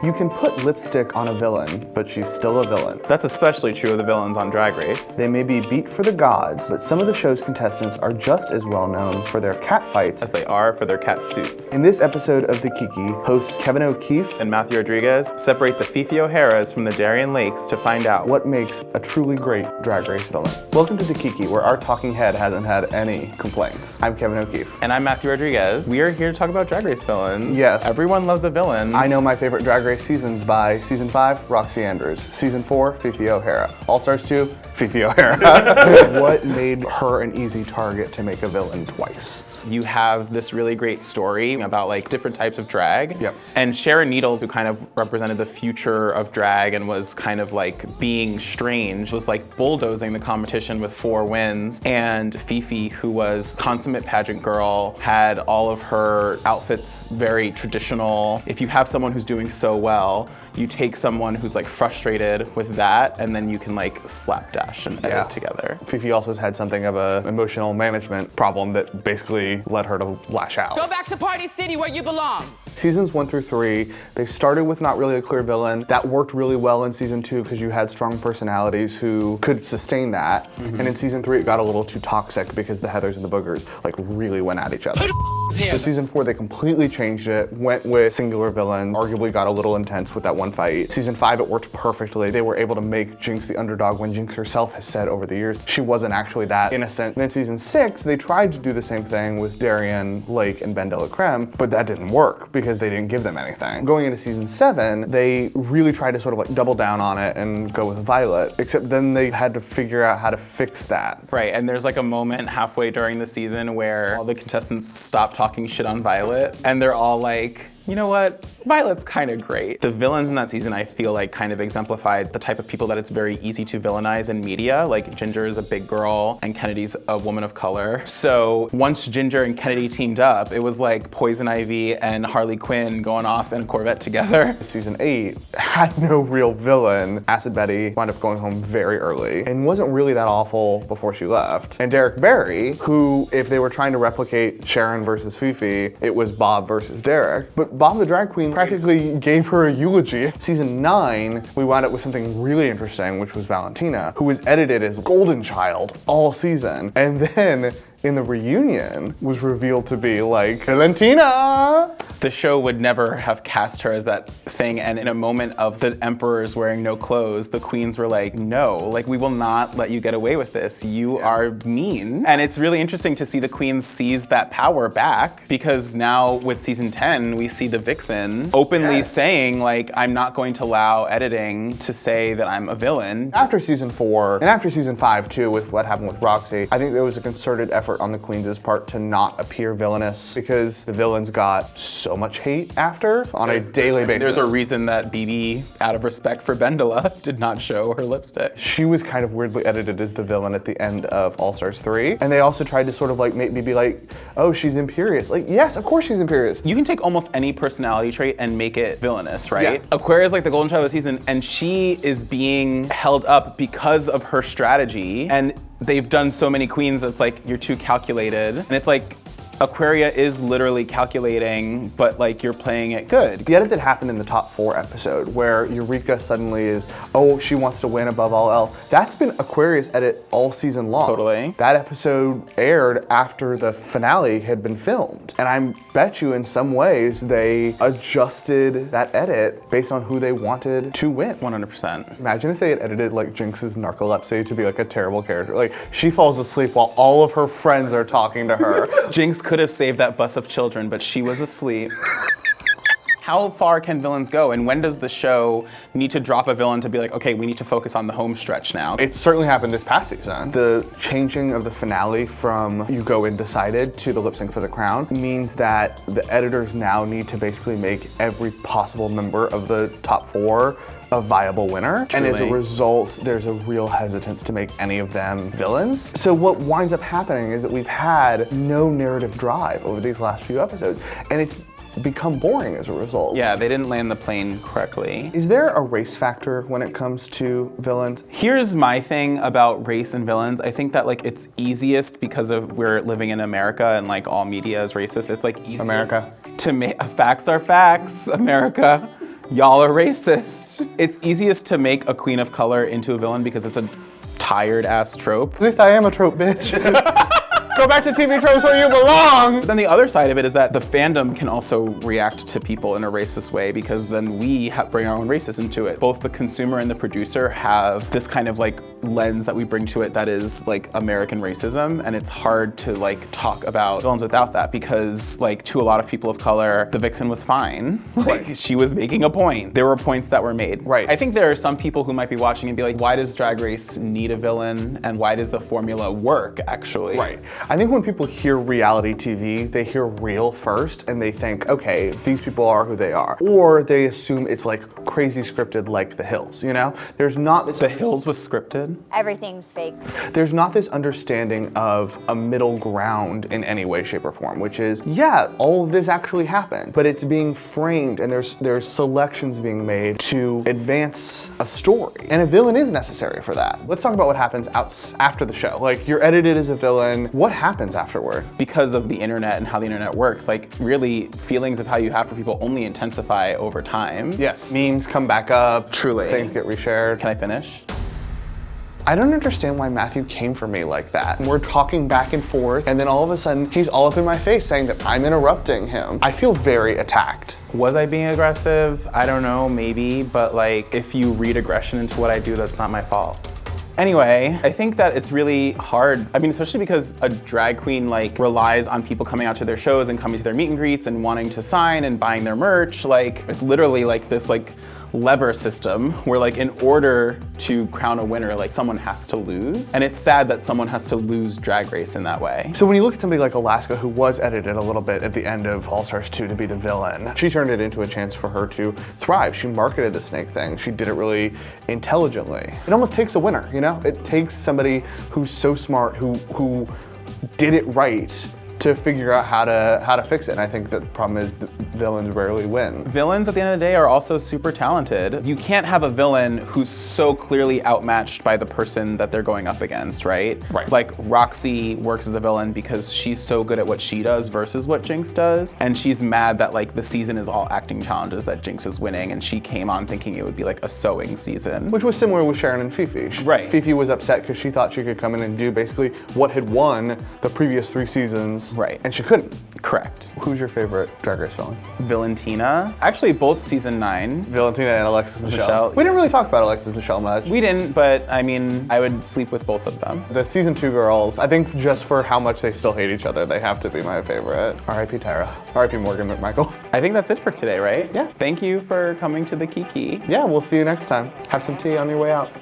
You can put lipstick on a villain, but she's still a villain. That's especially true of the villains on Drag Race. They may be beat for the gods, but some of the show's contestants are just as well known for their cat fights as they are for their cat suits. In this episode of The Kiki, hosts Kevin O'Keefe and Mathew Rodriguez separate the Fifi O'Haras from the Darien Lakes to find out what makes a truly great Drag Race villain. Welcome to The Kiki, where our talking head hasn't had any complaints. I'm Kevin O'Keefe. And I'm Mathew Rodriguez. We are here to talk about Drag Race villains. Yes. Everyone loves a villain. I know my favorite Drag Race seasons by Season 5, Roxy Andrews. Season 4, Fifi O'Hara. All-Stars 2, Fifi O'Hara. What made her an easy target to make a villain twice? You have this really great story about like different types of drag. Yep. And Sharon Needles, who kind of represented the future of drag and was kind of like being strange, was like bulldozing the competition with 4 wins. And Fifi, who was consummate pageant girl, had all of her outfits very traditional. If you have someone who's doing so well, you take someone who's like frustrated with that, and then you can like slapdash and edit together. Fifi also had something of an emotional management problem that basically led her to lash out. Go back to Party City where you belong. Seasons 1 through 3, they started with not really a clear villain. That worked really well in season 2 because you had strong personalities who could sustain that. And in season 3, it got a little too toxic because the Heathers and the Boogers like really went at each other. So season 4, they completely changed it, went with singular villains, arguably got a little intense with that one fight. Season 5, it worked perfectly. They were able to make Jinx the underdog when Jinx herself has said over the years she wasn't actually that innocent. And then season 6, they tried to do the same thing with Darien, Lake, and Ben de la Creme, but that didn't work because they didn't give them anything. Going into season 7, they really tried to sort of like double down on it and go with Violet, except then they had to figure out how to fix that. Right, and there's like a moment halfway during the season where all the contestants stop talking shit on Violet, and they're all like, you know what? Violet's kind of great. The villains in that season, I feel like, kind of exemplified the type of people that it's very easy to villainize in media. Like Ginger is a big girl and Kennedy's a woman of color. So once Ginger and Kennedy teamed up, it was like Poison Ivy and Harley Quinn going off in a Corvette together. Season 8 had no real villain. Acid Betty wound up going home very early and wasn't really that awful before she left. And Derrick Barry, who, if they were trying to replicate Sharon versus Fifi, it was Bob versus Derrick. But Bob the Drag Queen practically gave her a eulogy. Season 9, we wound up with something really interesting, which was Valentina, who was edited as Golden Child all season. And then in the reunion was revealed to be like Valentina. The show would never have cast her as that thing, and in a moment of the emperors wearing no clothes, the queens were like, no, like we will not let you get away with this. You are mean. And it's really interesting to see the queens seize that power back, because now with season 10, we see the vixen openly saying like, I'm not going to allow editing to say that I'm a villain. After season 4, and after season 5 too, with what happened with Roxy, I think there was a concerted effort on the queens' part to not appear villainous, because the villains got so much hate after on a daily basis. There's a reason that BB, out of respect for Bendela, did not show her lipstick. She was kind of weirdly edited as the villain at the end of All Stars 3. And they also tried to sort of like make me be like, oh, she's imperious. Like, yes, of course she's imperious. You can take almost any personality trait and make it villainous, right? Yeah. Aquaria is like the golden child of the season, and she is being held up because of her strategy. And they've done so many queens that's like, you're too calculated. And it's like, Aquaria is literally calculating, but like you're playing it good. The edit that happened in the top 4 episode where Eureka suddenly is, oh, she wants to win above all else. That's been Aquaria's edit all season long. Totally. That episode aired after the finale had been filmed. And I bet you in some ways they adjusted that edit based on who they wanted to win. 100%. Imagine if they had edited like Jinx's narcolepsy to be like a terrible character. Like she falls asleep while all of her friends are talking to her. Jinx could have saved that bus of children, but she was asleep. How far can villains go, and when does the show need to drop a villain to be like, okay, we need to focus on the home stretch now? It certainly happened this past season. The changing of the finale from You Go Undecided to the lip sync for the crown means that the editors now need to basically make every possible member of the top 4 a viable winner. Truly. And as a result, there's a real hesitance to make any of them villains. So what winds up happening is that we've had no narrative drive over these last few episodes, and it's become boring as a result. Yeah, they didn't land the plane correctly. Is there a race factor when it comes to villains? Here's my thing about race and villains. I think that like it's easiest because of we're living in America and like all media is racist. It's like easiest America. to make facts are facts, America. Y'all are racist. It's easiest to make a queen of color into a villain because it's a tired ass trope. At least I am a trope, bitch. Go back to TV tropes where you belong. But then the other side of it is that the fandom can also react to people in a racist way because then we bring our own racism to it. Both the consumer and the producer have this kind of like lens that we bring to it that is like American racism, and it's hard to like talk about villains without that because like to a lot of people of color, the vixen was fine. Like she was making a point. There were points that were made. Right. I think there are some people who might be watching and be like, why does Drag Race need a villain and why does the formula work actually? Right. I think when people hear reality TV, they hear real first and they think, okay, these people are who they are. Or they assume it's like crazy scripted like The Hills, you know? There's not this- The Hills was scripted? Everything's fake. There's not this understanding of a middle ground in any way, shape, or form, which is, yeah, all of this actually happened, but it's being framed and there's selections being made to advance a story. And a villain is necessary for that. Let's talk about what happens after the show. Like, you're edited as a villain. What happens afterward? Because of the internet and how the internet works, like really feelings of how you have for people only intensify over time. Yes, memes come back up. Truly. Things get reshared. Can I finish? I don't understand why Mathew came for me like that. We're talking back and forth, and then all of a sudden, he's all up in my face saying that I'm interrupting him. I feel very attacked. Was I being aggressive? I don't know, maybe, but like if you read aggression into what I do, that's not my fault. Anyway, I think that it's really hard. I mean, especially because a drag queen like relies on people coming out to their shows and coming to their meet and greets and wanting to sign and buying their merch. Like, it's literally like this like lever system where like in order to crown a winner, like someone has to lose. And it's sad that someone has to lose Drag Race in that way. So when you look at somebody like Alaska, who was edited a little bit at the end of All Stars 2 to be the villain, she turned it into a chance for her to thrive. She marketed the snake thing. She did it really intelligently. It almost takes a winner, you know? It takes somebody who's so smart, who did it right, to figure out how to fix it. And I think the problem is that villains rarely win. Villains at the end of the day are also super talented. You can't have a villain who's so clearly outmatched by the person that they're going up against, right? Right. Like Roxy works as a villain because she's so good at what she does versus what Jinx does. And she's mad that like the season is all acting challenges that Jinx is winning, and she came on thinking it would be like a sewing season. Which was similar with Sharon and Fifi. Right. Fifi was upset because she thought she could come in and do basically what had won the previous 3 seasons. Right. And she couldn't. Correct. Who's your favorite Drag Race villain? Valentina. Actually, both season 9. Valentina and Alexis Michelle. Michelle. We didn't really talk about Alexis Michelle much. We didn't, but I mean, I would sleep with both of them. The season 2 girls, I think just for how much they still hate each other, they have to be my favorite. R.I.P. Tara. R.I.P. Morgan McMichaels. I think that's it for today, right? Yeah. Thank you for coming to the Kiki. Yeah, we'll see you next time. Have some tea on your way out.